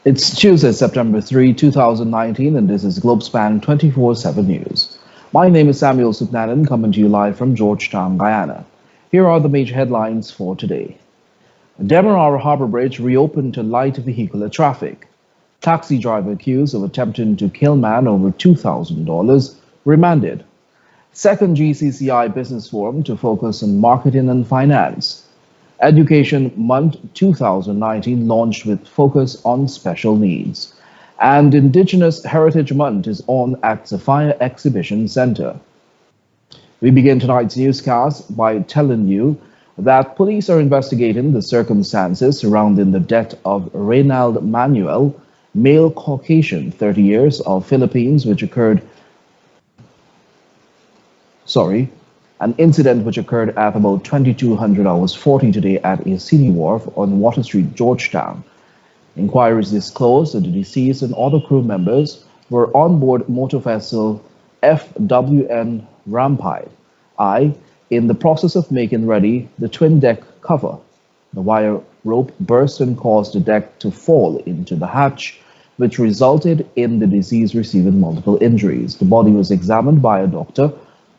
It's Tuesday, September 3, 2019, and this is Globespan 24x7 News. My name is Samuel Supnanan, coming to you live from Georgetown, Guyana. Here are the major headlines for today. Demerara Harbor Bridge reopened to light vehicular traffic. Taxi driver accused of attempting to kill man over $2,000 remanded. Second GCCI Business Forum to focus on marketing and finance. Education Month 2019 launched with focus on special needs. And Indigenous Heritage Month is on at Sapphire Exhibition Center. We begin tonight's newscast by telling you that police are investigating the circumstances surrounding the death of Reynald Manuel, male Caucasian, 30 years, of Philippines, an incident which occurred at about 2200 hours 40 today at a city wharf on Water Street, Georgetown. Inquiries disclosed that the deceased and other crew members were on board motor vessel FWN Rampide I in the process of making ready the twin deck cover. The wire rope burst and caused the deck to fall into the hatch, which resulted in the deceased receiving multiple injuries. The body was examined by a doctor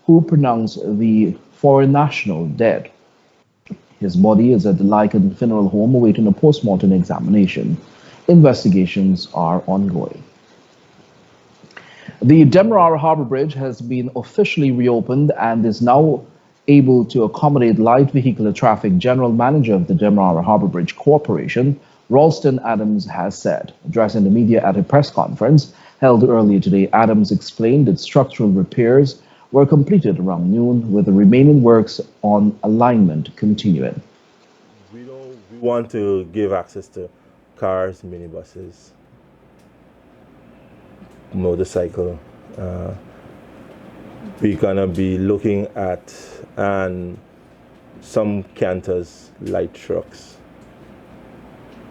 who pronounced the foreign national dead. His body is at the Lycan Funeral Home awaiting a post-mortem examination. Investigations are ongoing. The Demerara Harbor Bridge has been officially reopened and is now able to accommodate light vehicular traffic. General Manager of the Demerara Harbor Bridge Corporation, Ralston Adams, has said. Addressing the media at a press conference held earlier today, Adams explained that structural repairs were completed around noon, with the remaining works on alignment continuing. We want to give access to cars, minibuses, motorcycle. We're gonna be looking at some canters, light trucks.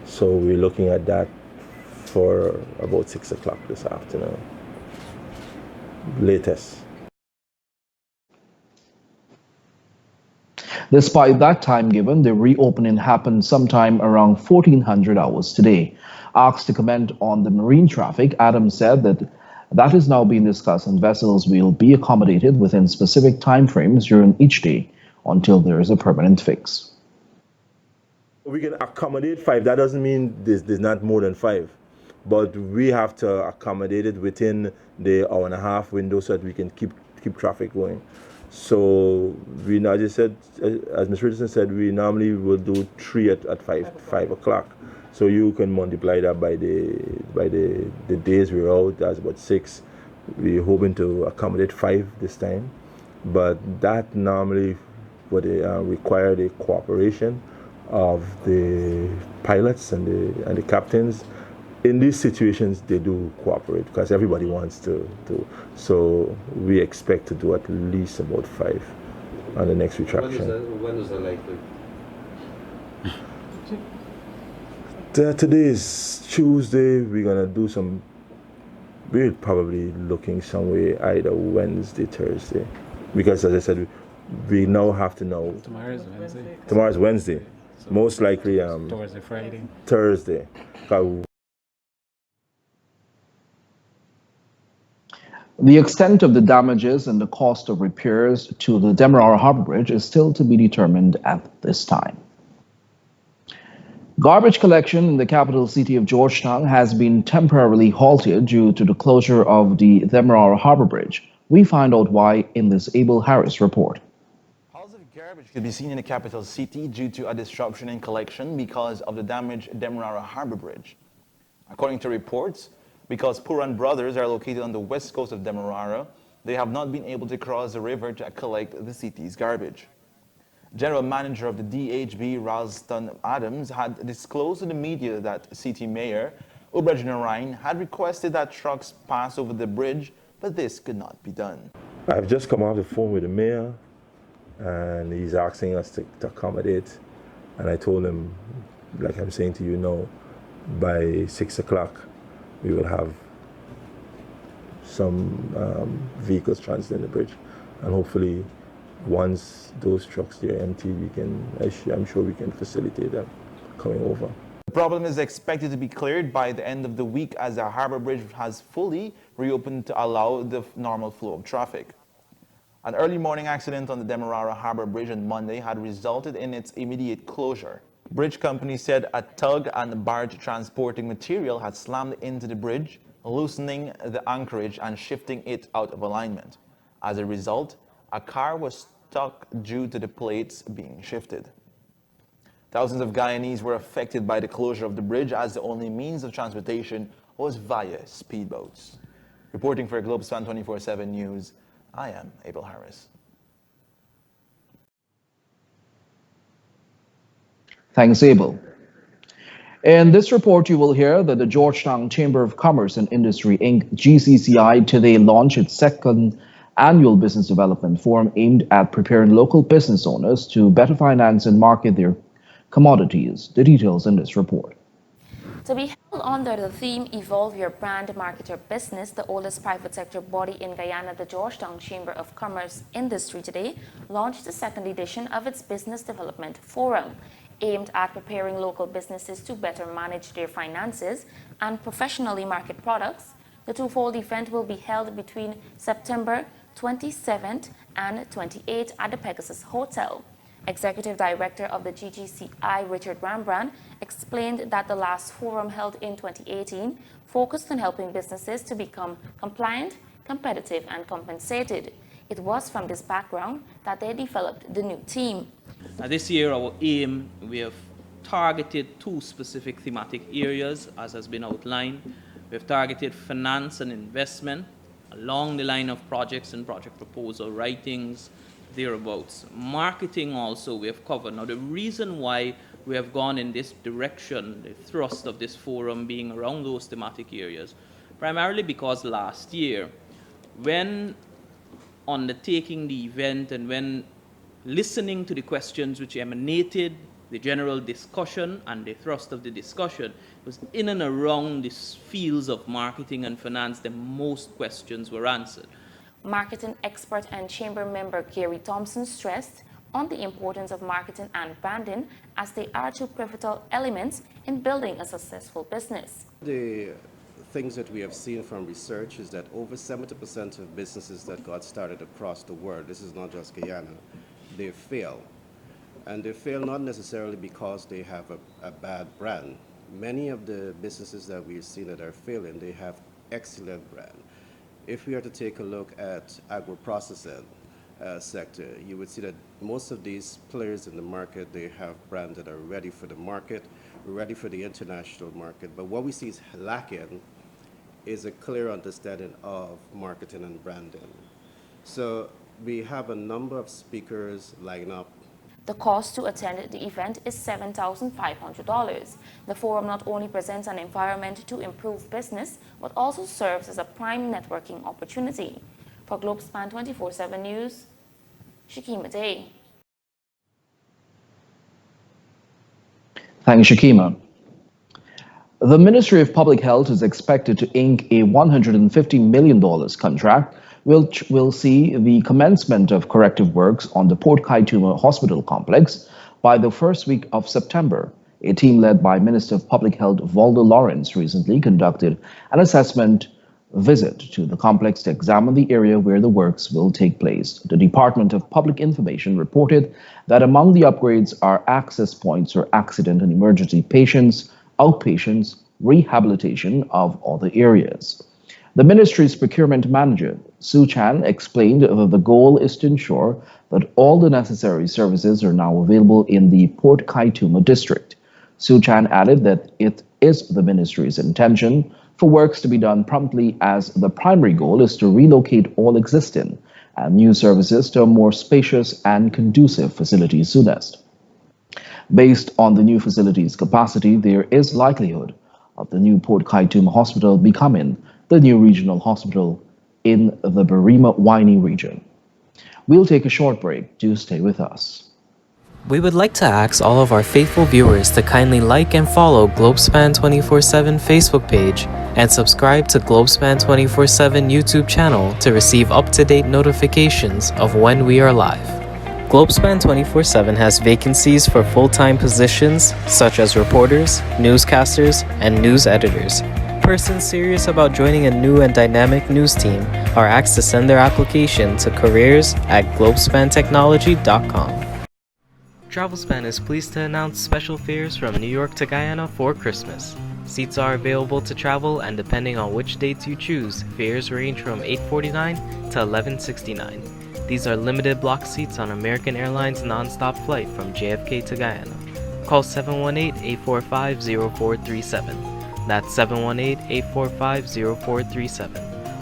So we're looking at that for about 6 o'clock this afternoon, latest. Despite that time given, the reopening happened sometime around 1400 hours today. Asked to comment on the marine traffic, Adams said that is now being discussed and vessels will be accommodated within specific timeframes during each day until there is a permanent fix. We can accommodate 5. That doesn't mean there's not more than 5, but we have to accommodate it within the hour and a half window so that we can keep traffic going. So we now just said, as Mr. Richardson said, we normally will do 3 at 5 o'clock. So you can multiply that by the days we're out. That's about 6. We're hoping to accommodate 5 this time, but that normally would require the cooperation of the pilots and the captains. In these situations, they do cooperate because everybody wants to. So we expect to do at least about 5 on the next retraction. When is that likely? Today is Tuesday. We're gonna do we're probably looking somewhere either Wednesday, Thursday, because as I said, we now have to know. Tomorrow's Wednesday. Tomorrow's Wednesday. So most likely Thursday, Friday. Thursday. The extent of the damages and the cost of repairs to the Demerara Harbor Bridge is still to be determined at this time. Garbage collection in the capital city of Georgetown has been temporarily halted due to the closure of the Demerara Harbor Bridge. We find out why in this Abel Harris report. Piles of garbage could be seen in the capital city due to a disruption in collection because of the damaged Demerara Harbor Bridge. According to reports, because Puran brothers are located on the west coast of Demerara, they have not been able to cross the river to collect the city's garbage. General Manager of the DHB, Ralston Adams, had disclosed to the media that City Mayor Ubraj Narain had requested that trucks pass over the bridge, but this could not be done. I've just come off the phone with the mayor, and he's asking us to accommodate. And I told him, like I'm saying to you now, by 6 o'clock, we will have some vehicles transiting the bridge, and hopefully once those trucks are empty, I'm sure we can facilitate them coming over. The problem is expected to be cleared by the end of the week as the harbor bridge has fully reopened to allow the normal flow of traffic. An early morning accident on the Demerara Harbor Bridge on Monday had resulted in its immediate closure. Bridge company said a tug and barge transporting material had slammed into the bridge, loosening the anchorage and shifting it out of alignment. As a result, a car was stuck due to the plates being shifted. Thousands of Guyanese were affected by the closure of the bridge as the only means of transportation was via speedboats. Reporting for Globespan 24x7 News, I am Abel Harris. Thanks, Abel. In this report, you will hear that the Georgetown Chamber of Commerce and Industry, Inc., GCCI, today launched its second annual Business Development Forum aimed at preparing local business owners to better finance and market their commodities. The details in this report. To be held under the theme Evolve Your Brand, Market Your Business, the oldest private sector body in Guyana, the Georgetown Chamber of Commerce Industry today launched the second edition of its Business Development Forum, aimed at preparing local businesses to better manage their finances and professionally market products. The twofold event will be held between September 27th and 28th at the Pegasus Hotel. Executive Director of the GGCI, Richard Rembrandt, explained that the last forum held in 2018 focused on helping businesses to become compliant, competitive, and compensated. It was from this background that they developed the new team. This year, our aim, we have targeted two specific thematic areas, as has been outlined. We have targeted finance and investment along the line of projects and project proposal writings, thereabouts. Marketing also we have covered. Now the reason why we have gone in this direction, the thrust of this forum being around those thematic areas, primarily because last year, when undertaking the event and when listening to the questions which emanated, the general discussion and the thrust of the discussion was in and around these fields of marketing and finance, the most questions were answered. Marketing expert and chamber member Gary Thompson stressed on the importance of marketing and branding as they are two pivotal elements in building a successful business. The things that we have seen from research is that over 70% of businesses that got started across the world, this is not just Guyana, they fail. And they fail not necessarily because they have a bad brand. Many of the businesses that we've seen that are failing, they have excellent brand. If we are to take a look at agro-processing sector, you would see that most of these players in the market, they have brands that are ready for the market, ready for the international market. But what we see is lacking is a clear understanding of marketing and branding. So we have a number of speakers lined up. The cost to attend the event is $7,500. The forum not only presents an environment to improve business, but also serves as a prime networking opportunity. For Globespan 24x7 News, Shakima Day. Thanks, Shakima. The Ministry of Public Health is expected to ink a $150 million contract which will see the commencement of corrective works on the Port Kaituma Hospital complex by the first week of September. A team led by Minister of Public Health Valdo Lawrence recently conducted an assessment visit to the complex to examine the area where the works will take place. The Department of Public Information reported that among the upgrades are access points for accident and emergency patients, outpatients, rehabilitation of other areas. The ministry's procurement manager, Sue Chan, explained that the goal is to ensure that all the necessary services are now available in the Port Kaituma district. Sue Chan added that it is the ministry's intention for works to be done promptly, as the primary goal is to relocate all existing and new services to a more spacious and conducive facility soonest. Based on the new facility's capacity, there is likelihood of the new Port Kaituma Hospital becoming the new regional hospital in the Barima-Waini region. We'll take a short break. Do stay with us. We would like to ask all of our faithful viewers to kindly like and follow Globespan 24x7 Facebook page and subscribe to Globespan 24x7 YouTube channel to receive up-to-date notifications of when we are live. Globespan 24/7 has vacancies for full-time positions such as reporters, newscasters, and news editors. Persons serious about joining a new and dynamic news team are asked to send their application to careers@globespantechnology.com. TravelSpan is pleased to announce special fares from New York to Guyana for Christmas. Seats are available to travel, and depending on which dates you choose, fares range from $8.49 to $11.69. These are limited block seats on American Airlines non-stop flight from JFK to Guyana. Call 718-845-0437. That's 718-845-0437.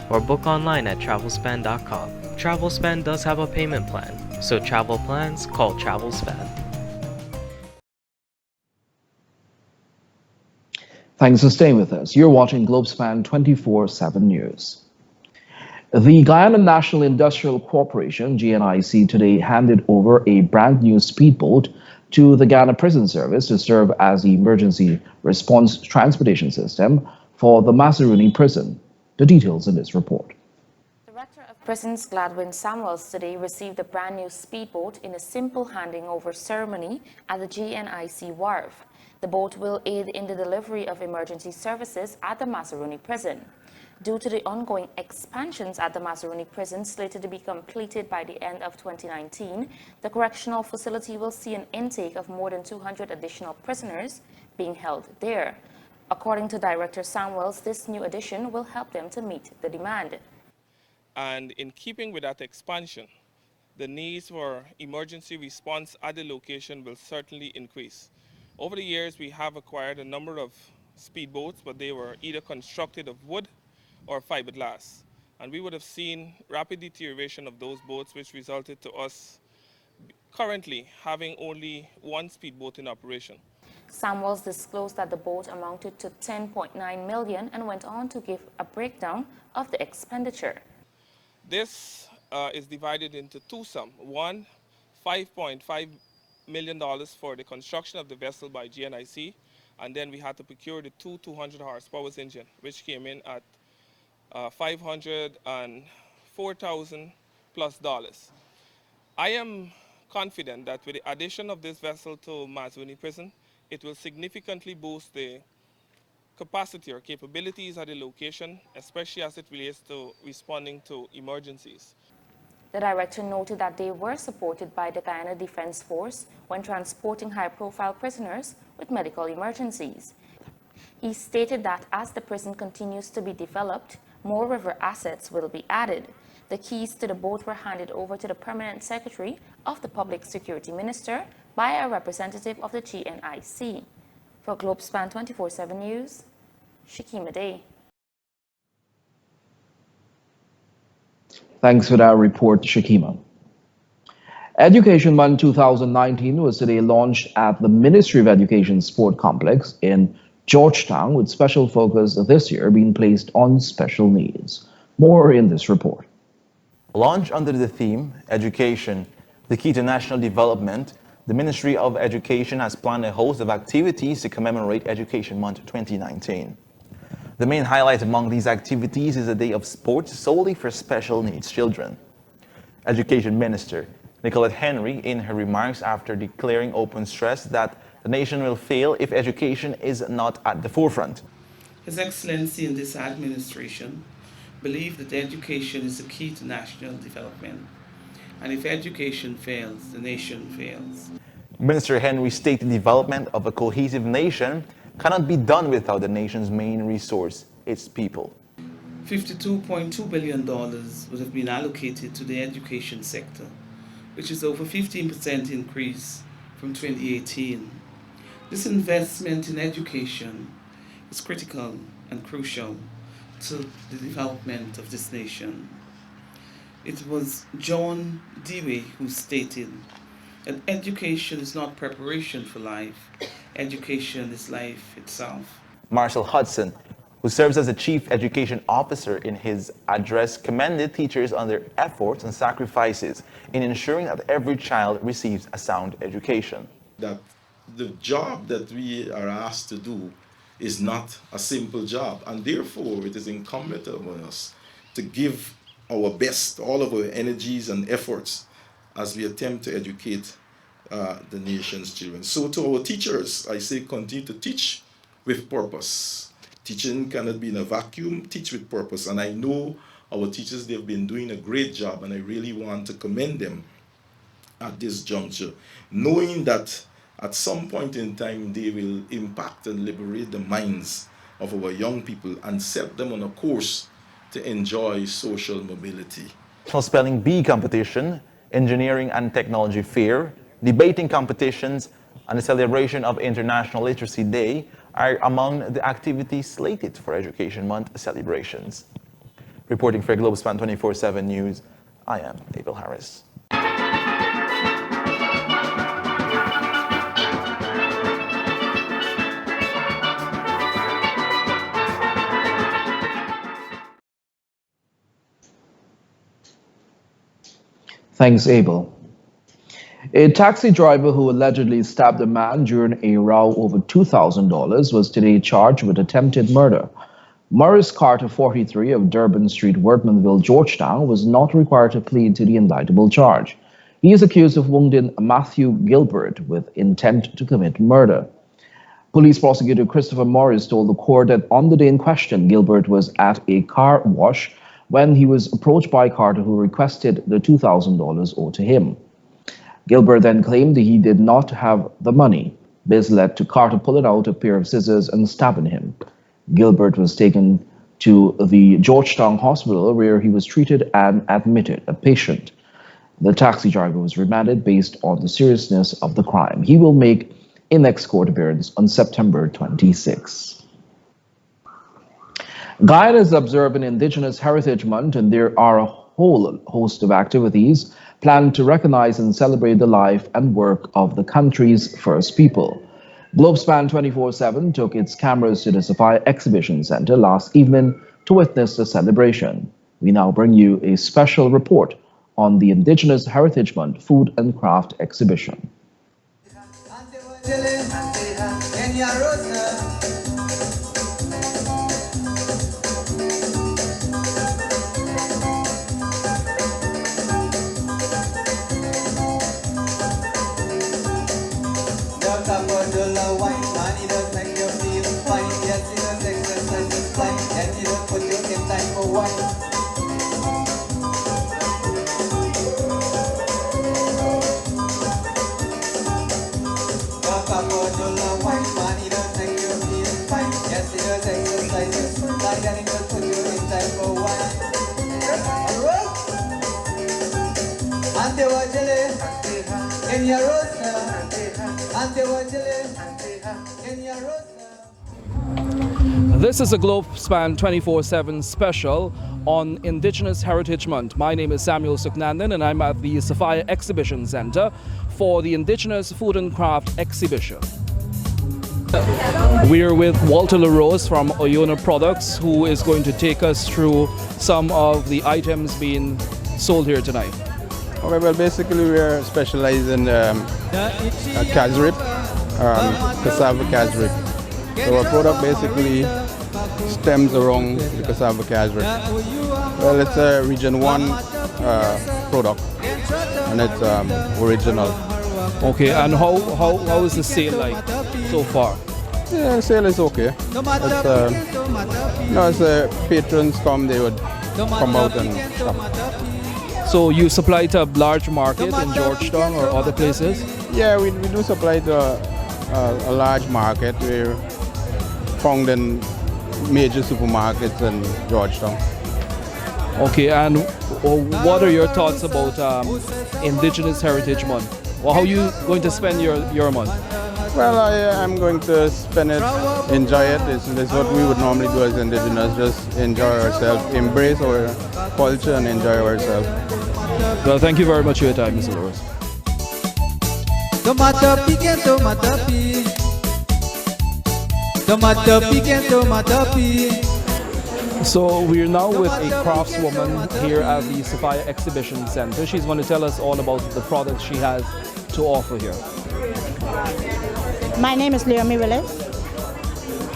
Or book online at travelspan.com. TravelSpan does have a payment plan, so travel plans, call TravelSpan. Thanks for staying with us. You're watching Globespan 24/7 News. The Guyana National Industrial Corporation, GNIC, today handed over a brand new speedboat to the Ghana Prison Service to serve as the emergency response transportation system for the Masarooni prison. The details in this report. Director of Prisons Gladwin Samuels today received a brand new speedboat in a simple handing over ceremony at the GNIC wharf. The boat will aid in the delivery of emergency services at the Masarooni prison. Due to the ongoing expansions at the Masarooni prison slated to be completed by the end of 2019, the correctional facility will see an intake of more than 200 additional prisoners being held there. According to Director Samuels, this new addition will help them to meet the demand. And in keeping with that expansion, the needs for emergency response at the location will certainly increase. Over the years, we have acquired a number of speedboats, but they were either constructed of wood or fiberglass. And we would have seen rapid deterioration of those boats, which resulted to us currently having only one speedboat in operation. Samuels disclosed that the boat amounted to $10.9 million and went on to give a breakdown of the expenditure. This is divided into two sums. One, $5.5 million for the construction of the vessel by GNIC, and then we had to procure the two 200 horsepower engine, which came in at $504,000 plus. I am confident that with the addition of this vessel to Masarooni prison, it will significantly boost the capacity or capabilities at the location, especially as it relates to responding to emergencies. The director noted that they were supported by the Guyana Defense Force when transporting high-profile prisoners with medical emergencies. He stated that as the prison continues to be developed, more river assets will be added. The keys to the boat were handed over to the Permanent Secretary of the Public Security Minister by a representative of the GNIC. For Globespan 24/7 News, Shakima Day. Thanks for that report, Shakima. Education Month 2019 was today launched at the Ministry of Education Sport Complex in Georgetown, with special focus this year being placed on special needs. More in this report. Launched under the theme, Education, the Key to National Development, the Ministry of Education has planned a host of activities to commemorate Education Month 2019. The main highlight among these activities is a day of sports solely for special needs children. Education Minister Nicolette Henry, in her remarks after declaring open, stressed that the nation will fail if education is not at the forefront. His Excellency and this administration believe that education is the key to national development. And if education fails, the nation fails. Minister Henry stated the development of a cohesive nation cannot be done without the nation's main resource, its people. $52.2 billion would have been allocated to the education sector, which is over 15% increase from 2018. This investment in education is critical and crucial to the development of this nation. It was John Dewey who stated that education is not preparation for life, education is life itself. Marshall Hudson, who serves as the Chief Education Officer, in his address commended teachers on their efforts and sacrifices in ensuring that every child receives a sound education. That the job that we are asked to do is not a simple job, and therefore it is incumbent on us to give our best, all of our energies and efforts, as we attempt to educate the nation's children. So to our teachers, I say continue to teach with purpose. Teaching cannot be in a vacuum, teach with purpose. And I know our teachers, they've been doing a great job, and I really want to commend them at this juncture, knowing that at some point in time they will impact and liberate the minds of our young people and set them on a course to enjoy social mobility. National Spelling Bee competition, engineering and technology fair, debating competitions, and the celebration of International Literacy Day are among the activities slated for Education Month celebrations. Reporting for Globespan 24x7 News, I am Abel Harris. Thanks, Abel. A taxi driver who allegedly stabbed a man during a row over $2,000 was today charged with attempted murder. Maurice Carter, 43, of Durban Street, Workmanville, Georgetown, was not required to plead to the indictable charge. He is accused of wounding Matthew Gilbert with intent to commit murder. Police prosecutor Christopher Morris told the court that on the day in question, Gilbert was at a car wash when he was approached by Carter, who requested the $2,000 owed to him. Gilbert then claimed that he did not have the money. This led to Carter pulling out a pair of scissors and stabbing him. Gilbert was taken to the Georgetown Hospital, where he was treated and admitted a patient. The taxi driver was remanded based on the seriousness of the crime. He will make a next court appearance on September 26. Guyana is observing Indigenous Heritage Month, and there are a whole host of activities planned to recognize and celebrate the life and work of the country's first people. Globespan 24x7 took its cameras to the Sophia Exhibition Center last evening to witness the celebration. We now bring you a special report on the Indigenous Heritage Month Food and Craft Exhibition. This is a Globespan 24x7 special on Indigenous Heritage Month. My name is Samuel Suknandan, and I'm at the Sophia Exhibition Center for the Indigenous Food and Craft Exhibition. We're with Walter LaRose from Oyona Products, who is going to take us through some of the items being sold here tonight. Okay, well, basically we're specializing in casrip, cassava casrip. So our product basically stems around the cassava casrip. Well, it's a Region 1 product, and it's original. Okay, and how is the sale like so far? Yeah, the sale is okay. It's, as patrons come, they would come out and shop. So you supply to a large market in Georgetown or other places? Yeah, we do supply to a large market. We're found in major supermarkets in Georgetown. Okay, and what are your thoughts about Indigenous Heritage Month? Well, how are you going to spend your month? Well, I'm going to spend it, enjoy it. This is what we would normally do as Indigenous, just enjoy ourselves, embrace our culture and enjoy ourselves. Well, thank you very much for your time, Mr. Lewis. So we're now with a craftswoman here at the Sophia Exhibition Center. She's going to tell us all about the products she has to offer here. My name is Leomi Willis,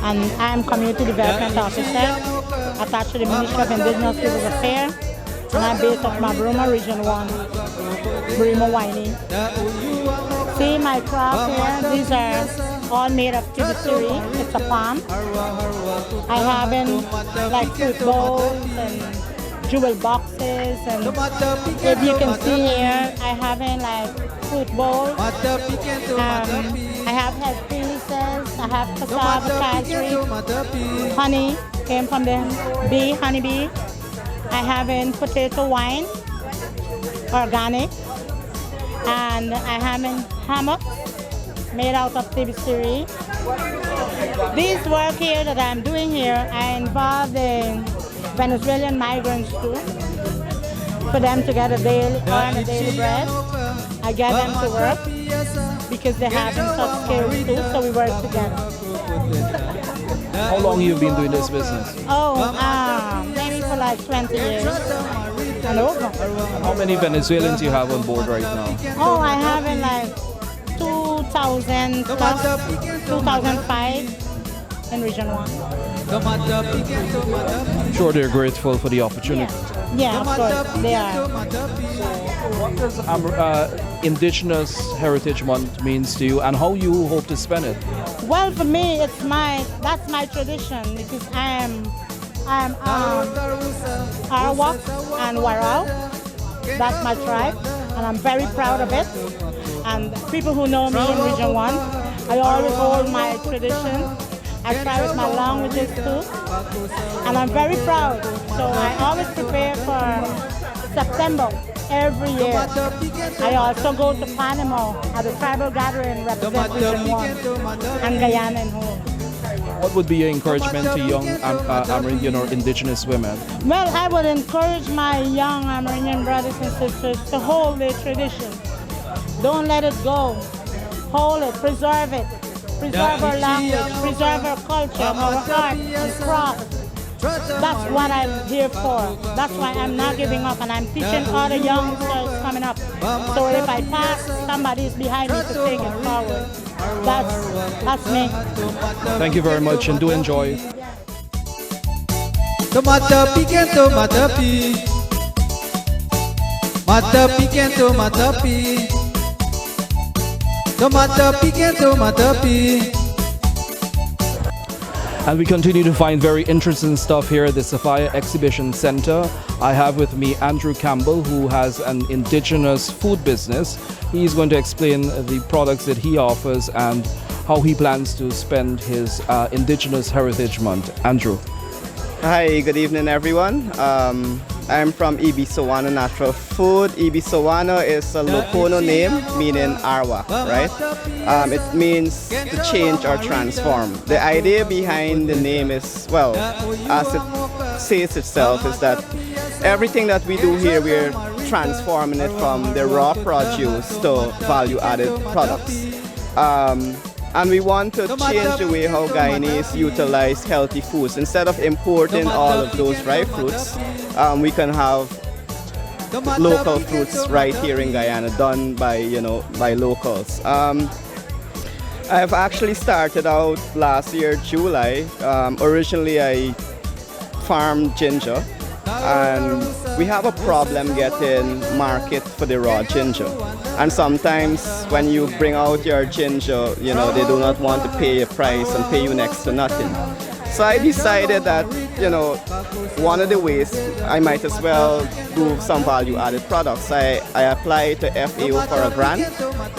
and I am Community Development Officer attached to the Ministry of Indigenous Peoples Affairs, and I'm based at Mabruma, Region 1. Brimo Winey. See my craft here? These are all made of tubiceri. It's a palm. I have in like fruit bowls and jewel boxes, and if you can see here, I have in like fruit bowls. I have head pieces. I have cassava, cashew, honey came from the bee, honeybee. I have in potato wine, organic, and I have in hammock made out of tibisiri. This work here that I'm doing here, I involve the Venezuelan migrants too, for them to get a daily bread. I get them to work because they have such skills too, so we work together. How long have you been doing this business? Maybe for like 20 years and over. And how many Venezuelans you have on board right now? I have in like 2000 plus 2005 in Region 1. I'm sure they're grateful for the opportunity. Yeah, of course, they are. What does Indigenous Heritage Month means to you, and how you hope to spend it? Well, for me, that's my tradition, because I'm Arawak and Warao. That's my tribe, and I'm very proud of it. And people who know me in Region 1, I always hold my tradition. I try with my languages too, and I'm very proud. So I always prepare for September every year. I also go to Panama at a tribal gathering representing Region 1 and Guyana and home. What would be your encouragement to young Amerindian or Indigenous women? Well, I would encourage my young Amerindian brothers and sisters to hold their tradition. Don't let it go. Hold it, preserve it. Preserve our language, preserve our culture, our art and craft. That's what I'm here for. That's why I'm not giving up, and I'm teaching other youngsters coming up. So if I pass, somebody is behind me to take it forward. That's me. Thank you very much, and do enjoy. Matapi kento matapi, matapi kento matapi, matapi kento matapi. And we continue to find very interesting stuff here at the Sophia Exhibition Center. I have with me Andrew Campbell, who has an indigenous food business. He's going to explain the products that he offers and how he plans to spend his Indigenous Heritage Month. Andrew. Hi, good evening everyone. I'm from Ibi Sawana Natural Food. Ibi Sawana is a Lokono name meaning Arwa, right? It means to change or transform. The idea behind the name is, well, as it says itself, is that everything that we do here, we're transforming it from the raw produce to value-added products. And we want to change the way how Guyanese utilize healthy foods. Instead of importing all of those dry fruits, we can have local fruits right here in Guyana, done by by locals. I've actually started out last year, July. Originally, I farmed ginger, and we have a problem getting market for the raw ginger. And sometimes when you bring out your ginger, they do not want to pay a price and pay you next to nothing. So I decided that, one of the ways I might as well do some value-added products. I applied to FAO for a grant,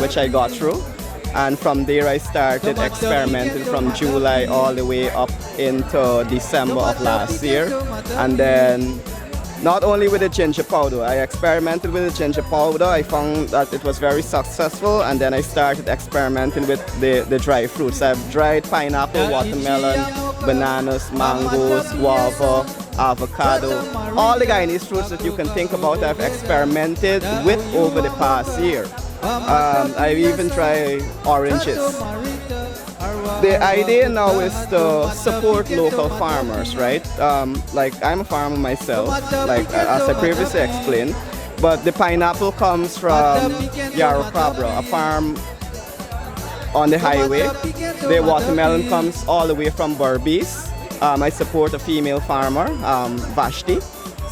which I got through. And from there I started experimenting from July all the way up into December of last year. And then not only with the ginger powder, I experimented with the ginger powder. I found that it was very successful, and then I started experimenting with the dry fruits. I've dried pineapple, watermelon, bananas, mangoes, guava, avocado, all the Guyanese fruits that you can think about I've experimented with over the past year. I've even tried oranges. The idea now is to support local farmers, right? Like I'm a farmer myself, like as I previously explained, but the pineapple comes from Yarrow Cabra, a farm on the highway. The watermelon comes all the way from Berbice. I support a female farmer, Vashti.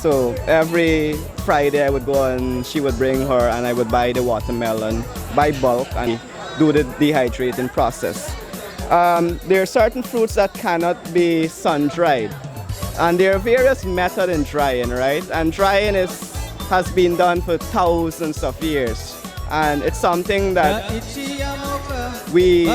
So every Friday I would go and she would bring her and I would buy the watermelon by bulk and do the dehydrating process. There are certain fruits that cannot be sun-dried. And there are various methods in drying, right? And drying has been done for thousands of years. And it's something that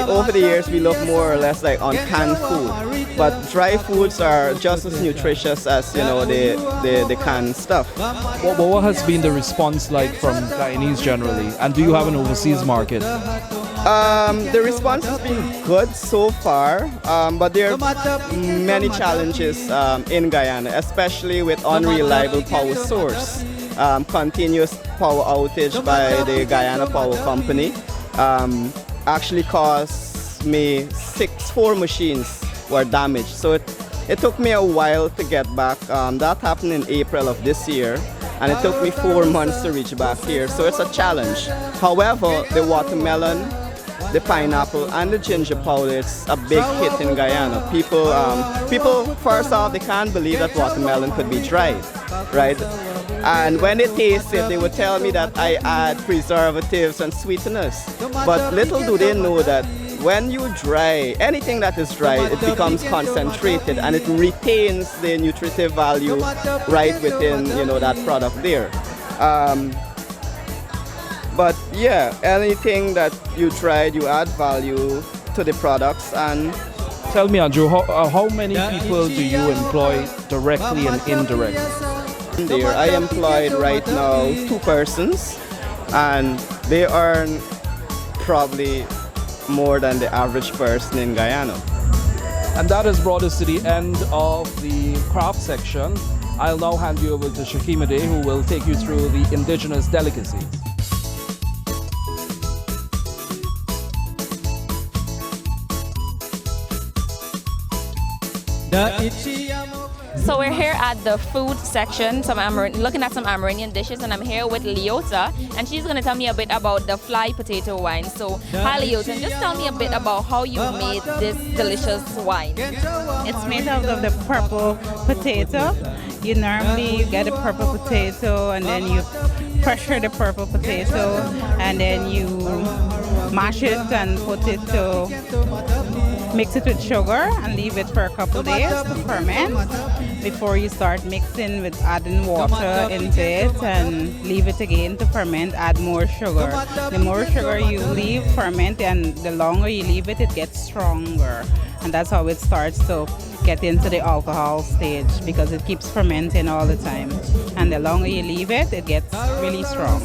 over the years, we look more or less like on canned food. But dry foods are just as nutritious as, the canned stuff. What has been the response like from Guyanese generally? And do you have an overseas market? The response has been good so far, but there are many challenges in Guyana, especially with unreliable power source. Continuous power outage by the Guyana Power Company actually caused me 4 machines were damaged. So it took me a while to get back. That happened in April of this year, and it took me 4 months to reach back here. So it's a challenge. However, the watermelon, the pineapple, and the ginger powder, it's a big hit in Guyana. People first off, they can't believe that watermelon could be dried, right? And when they taste it, they would tell me that I add preservatives and sweeteners. But little do they know that when you dry, anything that is dried, it becomes concentrated and it retains the nutritive value right within, that product there. But yeah, anything that you tried, you add value to the products. And tell me, Andrew, how many people do you employ directly and indirectly? There, I employed right now 2 persons, and they earn probably more than the average person in Guyana. And that has brought us to the end of the craft section. I'll now hand you over to Shakimade, who will take you through the indigenous delicacies. So we're here at the food section, looking at some Amerindian dishes, and I'm here with Leota, and she's going to tell me a bit about the fly potato wine. So, hi Leota, and just tell me a bit about how you made this delicious wine. It's made out of the purple potato. You normally get a purple potato, and then you pressure the purple potato, and then you mash it and put it to mix it with sugar and leave it for a couple days to ferment before you start mixing with adding water into it and leave it again to ferment, add more sugar. The more sugar you leave ferment and the longer you leave it, it gets stronger. And that's how it starts to get into the alcohol stage because it keeps fermenting all the time. And the longer you leave it, it gets really strong.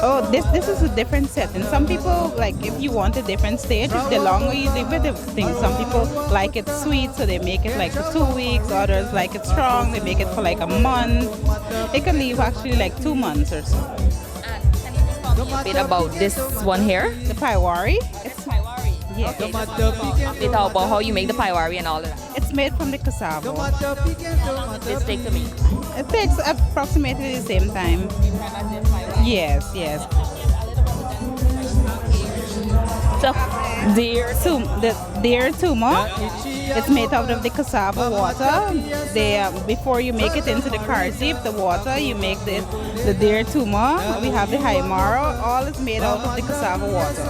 Oh, this is a different setting. Some people, like, if you want a different stage, the longer you leave it, the thing. Some people like it sweet, so they make it like for 2 weeks. Others like it strong, they make it for like a month. It can leave actually like 2 months or so. And can you just tell me a bit about this one here? The paiwari. It's paiwari. Yeah. Okay, just a bit about how you make the paiwari and all of that. It's made from the cassava. How long does this take to make? It takes approximately the same time. Yes. So, deer tuma, it's made out of the cassava water. Before you make it into the karzip, the water, you make the deer tuma. We have the haimaro. All is made out of the cassava water.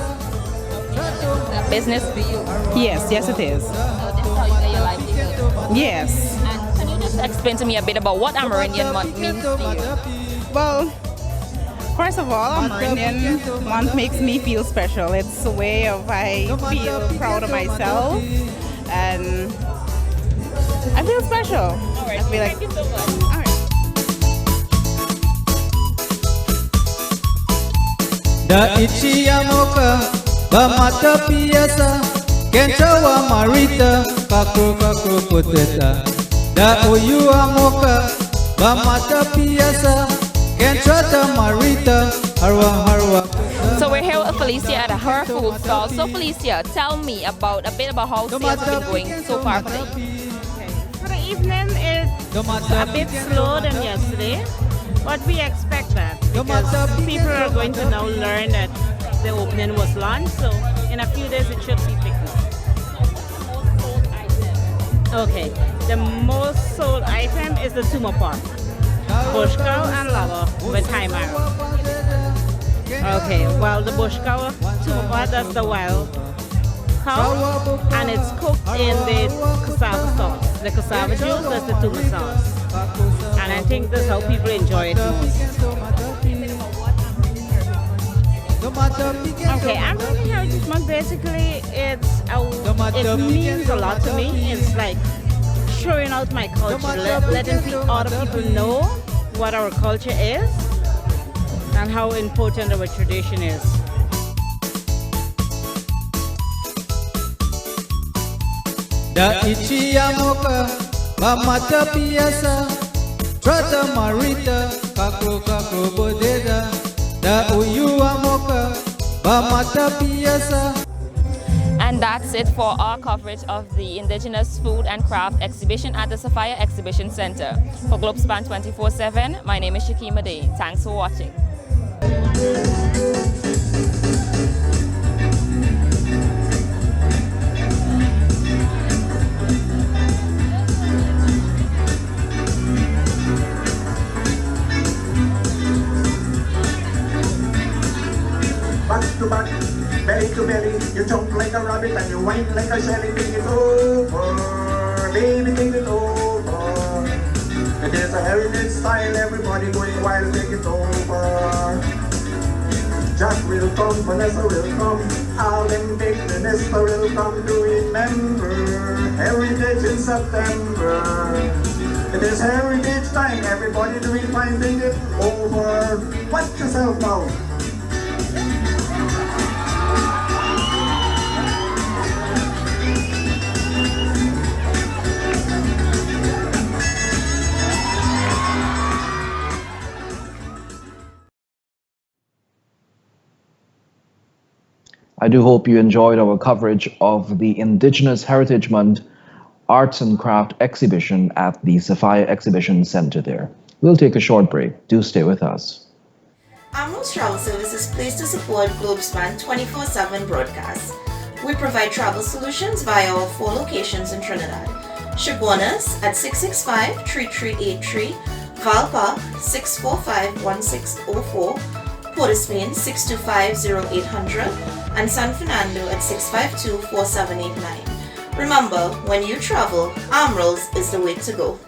Business for you? Yes, it is. So this is how you get your livelihood? Yes. And can you just explain to me a bit about what Amerindian month means to you? Well, first of all, Amerindian month makes me feel special. It's a way of I feel proud of myself and I feel special. All right, thank you so much. All right. Da ichiyamoka bamata piasa kenchawa marita kakro poteta da oyuamoka bamata piasa kenchata marita harwa. So we're here with Felicia at her food stall. So Felicia, tell me a bit about how sales have been going so far for the evening. For the evening, it's a bit slow than yesterday, but we expect that because people are going to now learn that the opening was launched, so in a few days it should be picked up. Okay, the most sold item is the tumo pot, bush cow and lava with high marrow. Okay, well the bush cow tumo pot, that's the wild cow, and it's cooked in the cassava sauce. The cassava juice, that's the tumo sauce. And I think that's how people enjoy it most. Okay, African Heritage Month, basically it means a lot to me. It's like showing out my culture, letting other people know what our culture is and how important our tradition is. Da ichiyamoka bamata piasa trata marita kakro kakro bodeda da uyuamoka bamata piasa. And that's it for our coverage of the Indigenous Food and Craft exhibition at the Sophia Exhibition Center. For Globespan 24x7, my name is Shakima Day. Thanks for watching. Back to back, belly to belly, you jump like a rabbit and you whine like a shelly. Take it over, baby, take it over. It is a heritage style, everybody going wild, take it over. Jack will come, Vanessa will come, all them big minister will come to remember heritage in September. It is heritage time, everybody doing fine, take it over. Watch yourself now. I do hope you enjoyed our coverage of the Indigenous Heritage Month Arts and Craft exhibition at the Sophia Exhibition Center there. We'll take a short break. Do stay with us. Amro's Travel Service is pleased to support Globespan 24x7 broadcasts. We provide travel solutions via our 4 locations in Trinidad. Chaguanas at 665-3383, Valpa 645-1604, Port of Spain 625-0800, and San Fernando at 652-4789. Remember, when you travel, Amro's is the way to go.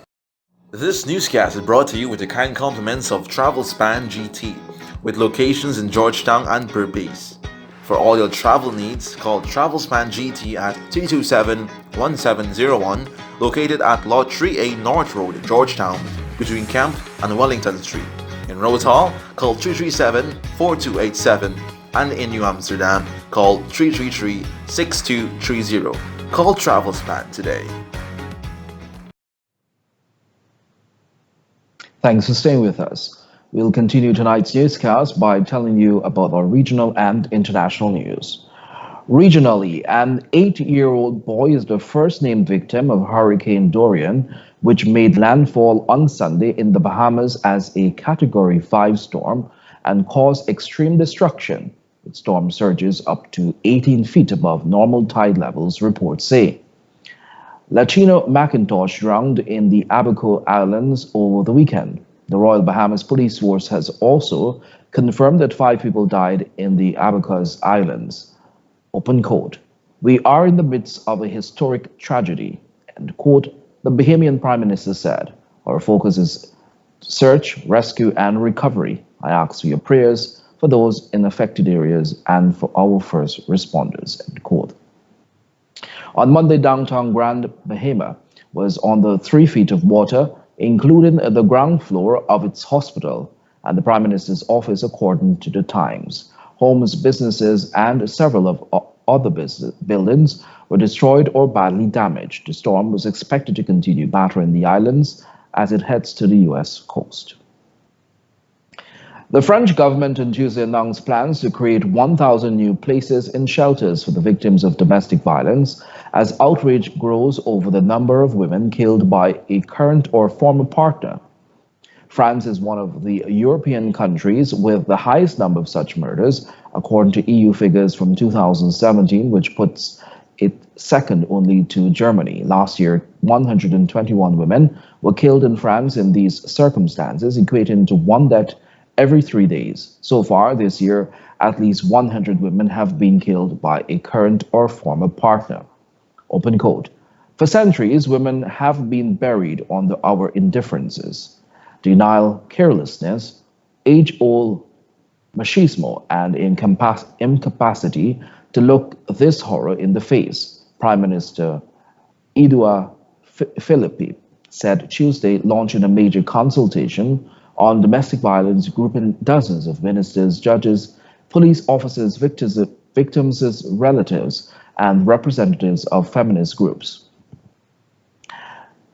This newscast is brought to you with the kind compliments of Travelspan GT, with locations in Georgetown and Berbice. For all your travel needs, call Travelspan GT at 327-1701, located at Lot 3A North Road, Georgetown, between Camp and Wellington Street. In Rose Hall, call 337-4287, and in New Amsterdam, call 333-6230. Call Travelspan today. Thanks for staying with us. We'll continue tonight's newscast by telling you about our regional and international news. Regionally, an 8-year-old boy is the first named victim of Hurricane Dorian, which made landfall on Sunday in the Bahamas as a Category 5 storm and caused extreme destruction, with storm surges up to 18 feet above normal tide levels, reports say. Latino Macintosh drowned in the Abaco Islands over the weekend. The Royal Bahamas Police Force has also confirmed that 5 people died in the Abacos Islands. Open quote, "We are in the midst of a historic tragedy," end quote, the Bahamian Prime Minister said. "Our focus is search, rescue, and recovery. I ask for your prayers for those in affected areas and for our first responders," end quote. On Monday, downtown Grand Bahama was on the 3 feet of water, including the ground floor of its hospital and the Prime Minister's office, according to the Times. Homes, businesses, and several of other buildings were destroyed or badly damaged. The storm was expected to continue battering the islands as it heads to the U.S. coast. The French government on Tuesday announced plans to create 1,000 new places in shelters for the victims of domestic violence as outrage grows over the number of women killed by a current or former partner. France is one of the European countries with the highest number of such murders, according to EU figures from 2017, which puts it second only to Germany. Last year, 121 women were killed in France in these circumstances, equating to one death every 3 days. So far this year, at least 100 women have been killed by a current or former partner. Open quote. For centuries, women have been buried under our indifferences, denial, carelessness, age-old machismo, and incapacity to look this horror in the face, Prime Minister Edouard Philippe said Tuesday, launching a major consultation on domestic violence, grouping dozens of ministers, judges, police officers, victims' relatives, and representatives of feminist groups.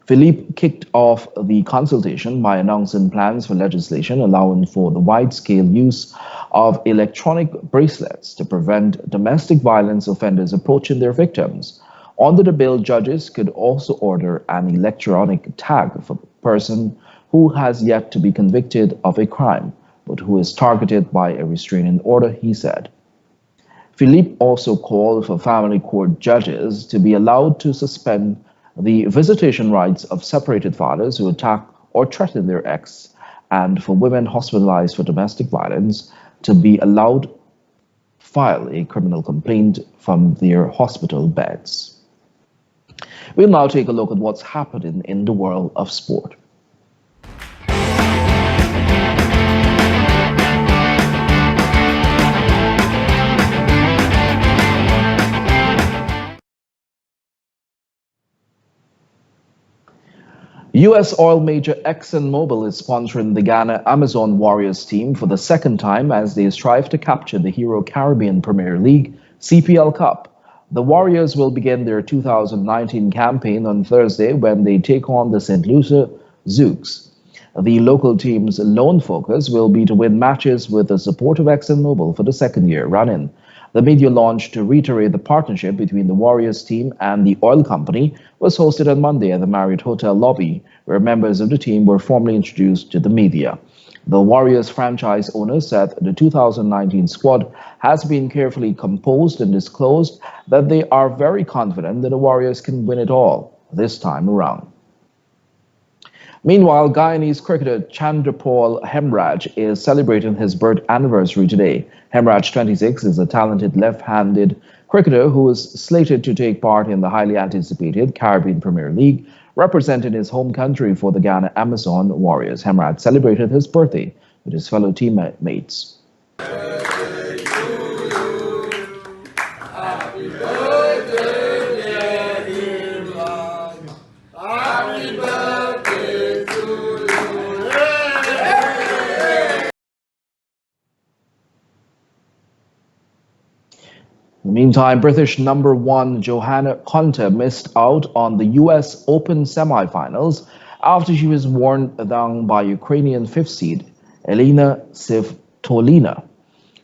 Philippe kicked off the consultation by announcing plans for legislation allowing for the wide-scale use of electronic bracelets to prevent domestic violence offenders approaching their victims. Under the bill, judges could also order an electronic tag for a person who has yet to be convicted of a crime, but who is targeted by a restraining order, he said. Philippe also called for family court judges to be allowed to suspend the visitation rights of separated fathers who attack or threaten their ex, and for women hospitalized for domestic violence to be allowed file a criminal complaint from their hospital beds. We'll now take a look at what's happening in the world of sport. U.S. oil major ExxonMobil is sponsoring the Ghana Amazon Warriors team for the second time as they strive to capture the Hero Caribbean Premier League CPL Cup. The Warriors will begin their 2019 campaign on Thursday when they take on the St. Lucia Zouks. The local team's lone focus will be to win matches with the support of ExxonMobil for the second year running. The media launch to reiterate the partnership between the Warriors team and the oil company was hosted on Monday at the Marriott Hotel lobby, where members of the team were formally introduced to the media. The Warriors franchise owner said the 2019 squad has been carefully composed and disclosed that they are very confident that the Warriors can win it all this time around. Meanwhile, Guyanese cricketer Chandrapal Hemraj is celebrating his birth anniversary today. Hemraj, 26, is a talented left-handed cricketer who is slated to take part in the highly anticipated Caribbean Premier League, representing his home country for the Ghana Amazon Warriors. Hemraj celebrated his birthday with his fellow teammates. In the meantime, British number one Johanna Konta missed out on the U.S. Open semifinals after she was worn down by Ukrainian fifth seed Elena Svitolina.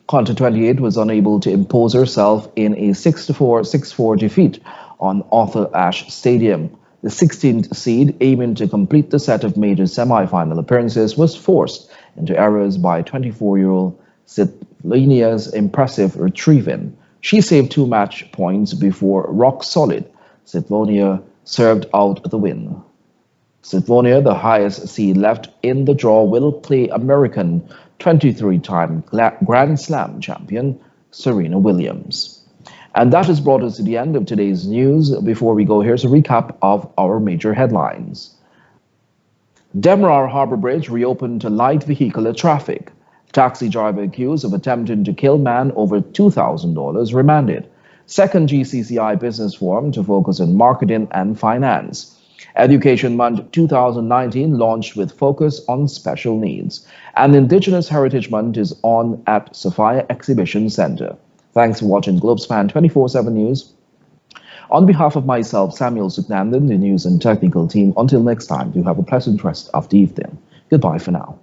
Konta, 28, was unable to impose herself in a 6-4, 6-4 defeat on Arthur Ashe Stadium. The 16th seed, aiming to complete the set of major semifinal appearances, was forced into errors by 24-year-old Svitolina's impressive retrieving. She saved 2 match points before rock-solid Svitolina served out the win. Svitolina, the highest seed left in the draw, will play American 23-time Grand Slam champion Serena Williams. And that has brought us to the end of today's news. Before we go, here's a recap of our major headlines. Demerara Harbor Bridge reopened to light vehicular traffic. Taxi driver accused of attempting to kill man over $2,000 remanded. Second GCCI Business Forum to focus on marketing and finance. Education Month 2019 launched with focus on special needs. And Indigenous Heritage Month is on at Sophia Exhibition Center. Thanks for watching Globespan 24x7 News. On behalf of myself, Samuel Suknandon, the news and technical team, until next time, do have a pleasant rest of the evening. Goodbye for now.